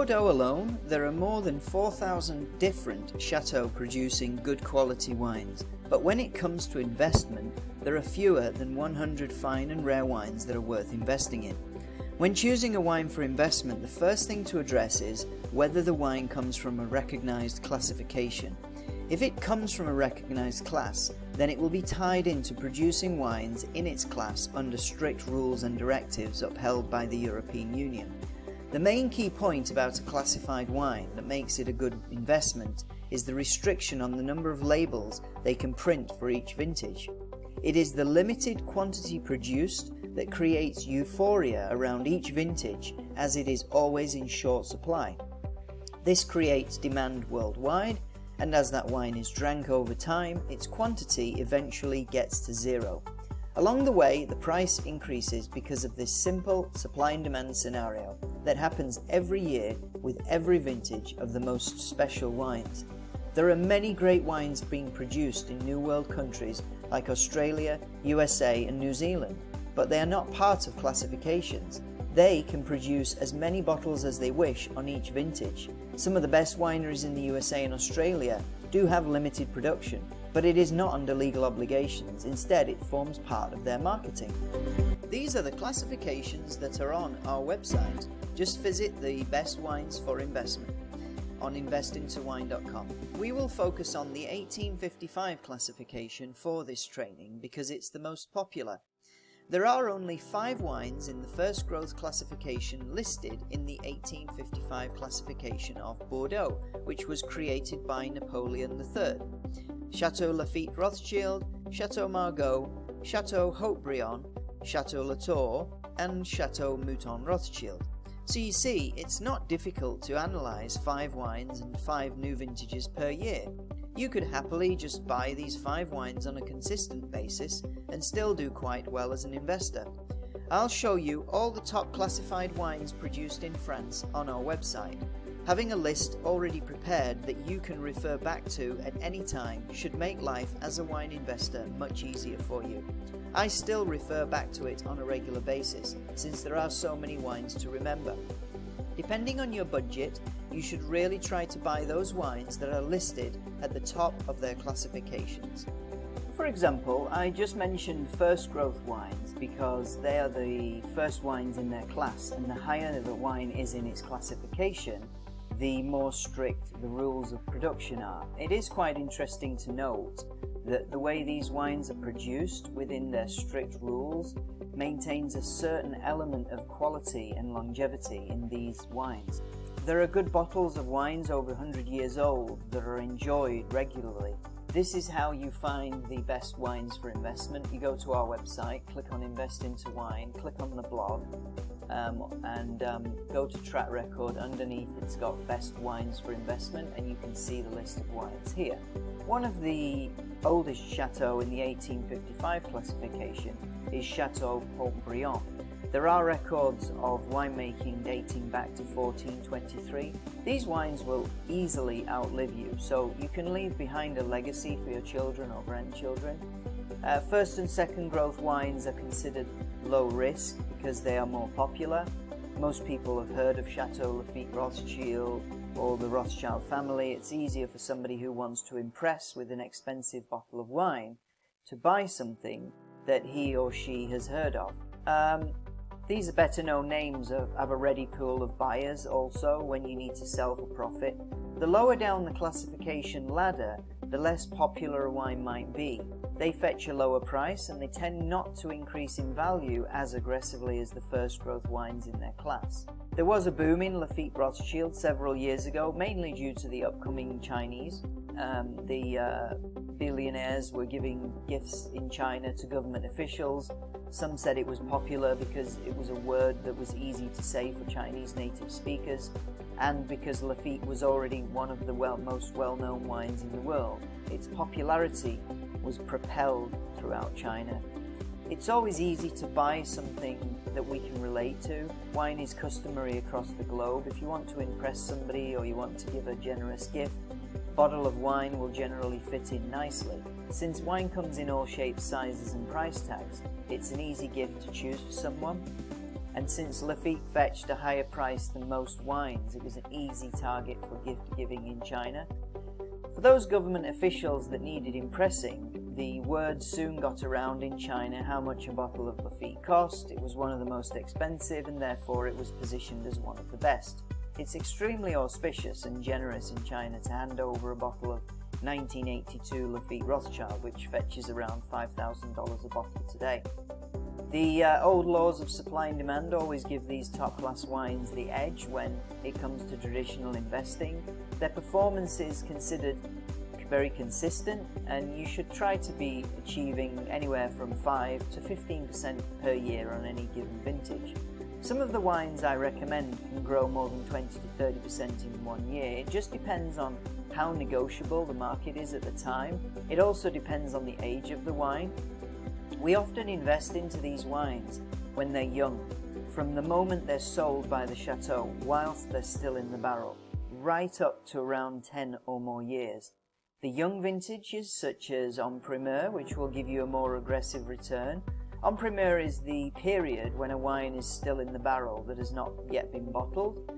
Bordeaux alone, there are more than 4,000 different chateaux producing good quality wines, but when it comes to investment, there are fewer than 100 fine and rare wines that are worth investing in. When choosing a wine for investment, the first thing to address is whether the wine comes from a recognized classification. If it comes from a recognized class, then it will be tied into producing wines in its class under strict rules and directives upheld by the European Union. The main key point about a classified wine that makes it a good investment is the restriction on the number of labels they can print for each vintage. It is the limited quantity produced that creates euphoria around each vintage, as it is always in short supply. This creates demand worldwide, and as that wine is drank over time, its quantity eventually gets to zero. Along the way, the price increases because of this simple supply and demand scenario that happens every year with every vintage of the most special wines. There are many great wines being produced in New World countries like Australia, USA and New Zealand, but they are not part of classifications. They can produce as many bottles as they wish on each vintage. Some of the best wineries in the USA and Australia do have limited production, but it is not under legal obligations. Instead, it forms part of their marketing. These are the classifications that are on our website. Just visit the best wines for investment on investintowine.com. We will focus on the 1855 classification for this training because it's the most popular. There are only 5 wines in the first growth classification listed in the 1855 classification of Bordeaux, which was created by Napoleon III. Chateau Lafite Rothschild, Chateau Margaux, Chateau Haut-Brion, Chateau Latour, and Chateau Mouton Rothschild. So you see, it's not difficult to analyse 5 wines and 5 new vintages per year. You could happily just buy these 5 wines on a consistent basis and still do quite well as an investor. I'll show you all the top classified wines produced in France on our website. Having a list already prepared that you can refer back to at any time should make life as a wine investor much easier for you. I still refer back to it on a regular basis since there are so many wines to remember. Depending on your budget, you should really try to buy those wines that are listed at the top of their classifications. For example, I just mentioned first growth wines because they are the first wines in their class, and the higher the wine is in its classification, the more strict the rules of production are. It is quite interesting to note that the way these wines are produced within their strict rules maintains a certain element of quality and longevity in these wines. There are good bottles of wines over 100 years old that are enjoyed regularly. This is how you find the best wines for investment. You go to our website, click on Invest Into Wine, click on the blog, and go to track record. Underneath it's got best wines for investment, and you can see the list of wines here. One of the oldest chateaux in the 1855 classification is Chateau Haut-Brion. There are records of winemaking dating back to 1423. These wines will easily outlive you, so you can leave behind a legacy for your children or grandchildren. First and second growth wines are considered low risk because they are more popular. Most people have heard of Chateau Lafite Rothschild or the Rothschild family. It's easier for somebody who wants to impress with an expensive bottle of wine to buy something that he or she has heard of. These are better known names have a ready pool of buyers also when you need to sell for profit. The lower down the classification ladder, the less popular a wine might be. They fetch a lower price and they tend not to increase in value as aggressively as the first growth wines in their class. There was a boom in Lafite Rothschild several years ago, mainly due to the upcoming Chinese. The billionaires were giving gifts in China to government officials. Some said it was popular because it was a word that was easy to say for Chinese native speakers, and because Lafite was already one of the most well-known wines in the world. Its popularity was propelled throughout China. It's always easy to buy something that we can relate to. Wine is customary across the globe. If you want to impress somebody or you want to give a generous gift, a bottle of wine will generally fit in nicely. Since wine comes in all shapes, sizes and price tags, it's an easy gift to choose for someone. and since Lafite fetched a higher price than most wines, it was an easy target for gift giving in China. For those government officials that needed impressing, the word soon got around in China how much a bottle of Lafite cost. It was one of the most expensive, and therefore it was positioned as one of the best. It's extremely auspicious and generous in China to hand over a bottle of 1982 Lafite Rothschild, which fetches around $5,000 a bottle today. The old laws of supply and demand always give these top-class wines the edge when it comes to traditional investing. Their performance is considered very consistent, and you should try to be achieving anywhere from 5 to 15% per year on any given vintage. Some of the wines I recommend can grow more than 20 to 30% in 1 year. It just depends on how negotiable the market is at the time. It also depends on the age of the wine. We often invest into these wines when they're young, from the moment they're sold by the chateau whilst they're still in the barrel, right up to around 10 or more years. The young vintages such as En Primeur, which will give you a more aggressive return. En Primeur is the period when a wine is still in the barrel that has not yet been bottled.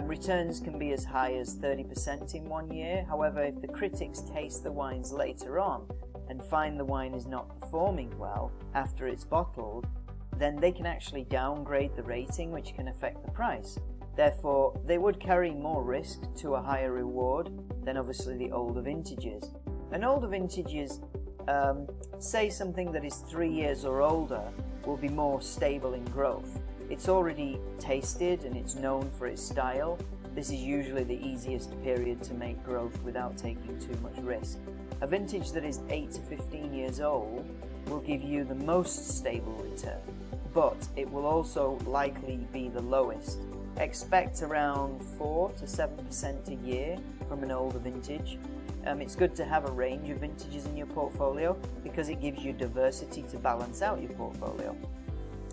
Returns can be as high as 30% in 1 year. However, if the critics taste the wines later on and find the wine is not performing well after it's bottled, then they can actually downgrade the rating, which can affect the price. Therefore, they would carry more risk to a higher reward than obviously the older vintages. And older vintages, say something that is 3 years or older, will be more stable in growth. It's already tasted and it's known for its style. This is usually the easiest period to make growth without taking too much risk. A vintage that is 8 to 15 years old will give you the most stable return, but it will also likely be the lowest. Expect around 4 to 7% a year from an older vintage. It's good to have a range of vintages in your portfolio because it gives you diversity to balance out your portfolio.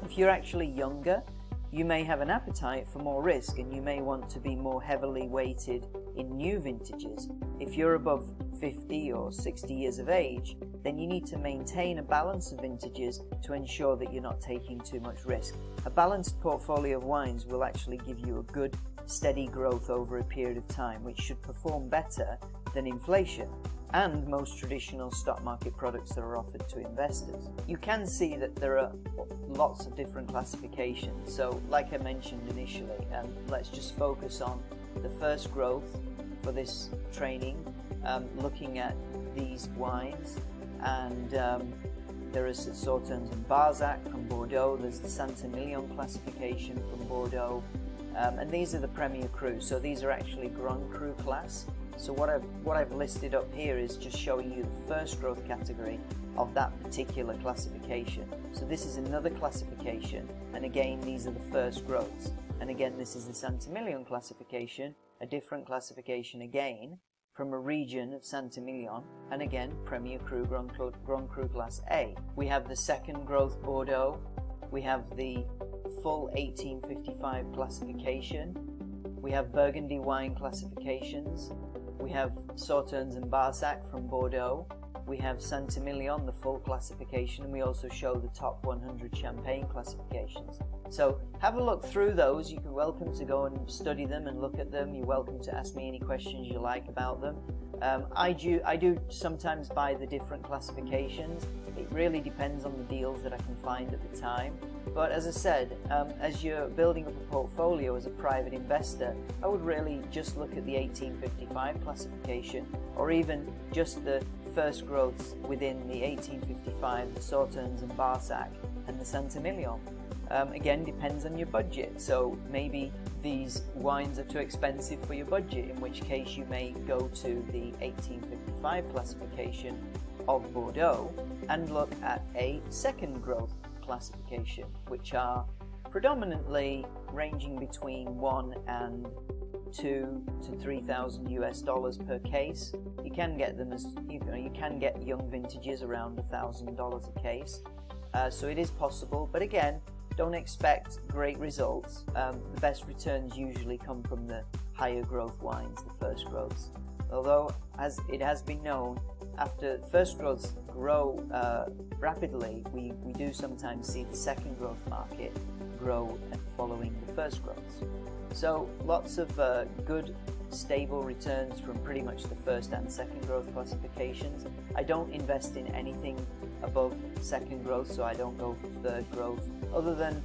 If you're actually younger, you may have an appetite for more risk and you may want to be more heavily weighted in new vintages. If you're above 50 or 60 years of age, then you need to maintain a balance of vintages to ensure that you're not taking too much risk. A balanced portfolio of wines will actually give you a good, steady growth over a period of time, which should perform better than inflation and most traditional stock market products that are offered to investors. You can see that there are lots of different classifications. So like I mentioned initially, let's just focus on the first growth for this training, looking at these wines. And there is Sauternes and Barsac from Bordeaux. There's the Saint-Emilion classification from Bordeaux. And these are the Premier Cru. So these are actually Grand Cru class. So what I've listed up here is just showing you the first growth category of that particular classification. So this is another classification, and again these are the first growths. And again this is the Saint-Emilion classification, a different classification again from a region of Saint-Emilion, and again Premier Cru, Grand Cru class A. We have the second growth Bordeaux, we have the full 1855 classification, we have Burgundy wine classifications, we have Sauternes and Barsac from Bordeaux, we have Saint-Emilion, the full classification, and we also show the top 100 champagne classifications. So have a look through those. You're welcome to go and study them and look at them. You're welcome to ask me any questions you like about them. I do sometimes buy the different classifications. It really depends on the deals that I can find at the time. But as I said, as you're building up a portfolio as a private investor, I would really just look at the 1855 classification, or even just the first growths within the 1855, the Sauternes and Barsac and the Saint-Emilion. Again, depends on your budget. So maybe these wines are too expensive for your budget, in which case you may go to the 1855 classification of Bordeaux and look at a second growth classification, which are predominantly ranging between 1 and 2 to 3,000 US dollars per case. You can get them as you can get young vintages around $1,000 a case. So it is possible, but again, don't expect great results. The best returns usually come from the higher growth wines, the first growths. Although, as it has been known, after first growths grow rapidly, we do sometimes see the second growth market grow following the first growths. So lots of good stable returns from pretty much the first and second growth classifications. I don't invest in anything above second growth, so I don't go for third growth, other than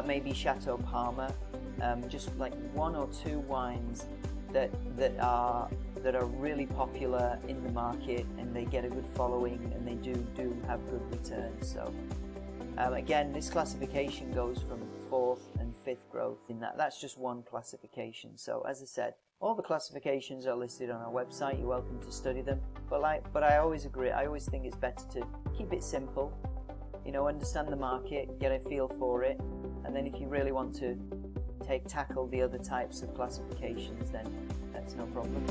maybe Chateau Parma, just like 1 or 2 wines that are really popular in the market, and they get a good following, and they do have good returns. So again, this classification goes from 4th and 5th growth. That's just one classification. So as I said, all the classifications are listed on our website. You're welcome to study them. But I always agree. I always think it's better to keep it simple. You know, understand the market, get a feel for it, and then if you really want to tackle the other types of classifications, then that's no problem.